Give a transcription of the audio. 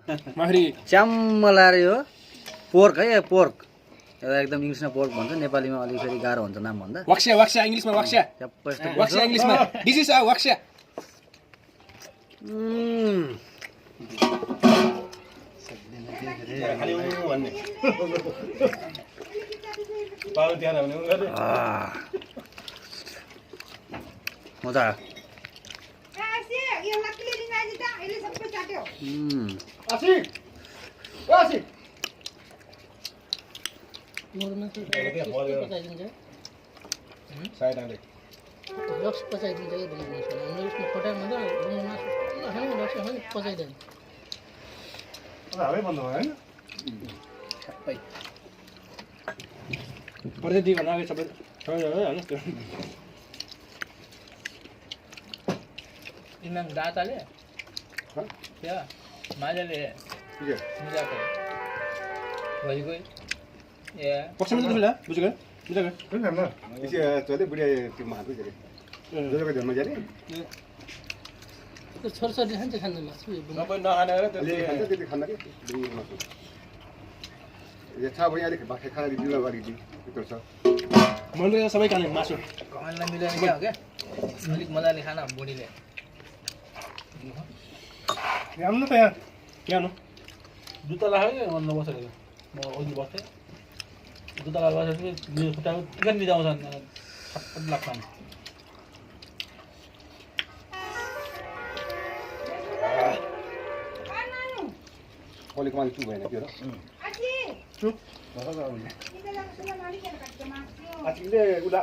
च्याम्म लाएर यो पोर्क है पोर्क एकदम इङ्ग्लिसमा पोर्क भन्छ नेपालीमा अलिक फेरि गाह्रो हुन्छ नाम भन्दा वाक्स्या वाक्स्या इङ्ग्लिसमा वाक्स्या वाक्स्या इङ्ग्लिसमा दिस इज अ वाक्स्या मजा इमाम दाताले क्या माजाले मिलाको भइगयो ए पक्षमा त बुझ्ला बुझ्यो होइन न इसे चले बुढिया त्यो माथि गरे जजको जन्म जाने त्यो छोरछोरी खान्छ खान्न मासु नभए नखाने र अलि खान्छ त्यति खान्न के दुई मासु यो छ भने अलिक भाखे खाना दिला गरिदि त्यो छ मैले सबै खाने मासु कमानलाई मिलाउने क्या हो क्या अलिक मजाले खाना बुढीले राम्रो त यहाँ यहाँ जुत्ता लाग्यो क्या नबसेको म अघि बस्थेँ जुत्ता लगाएर बसेपछि यो खुट्टाको टिकट निजाउँछ छटपट लाग्छ अलिक मान्छे भएन त्यो र चुप आजले उला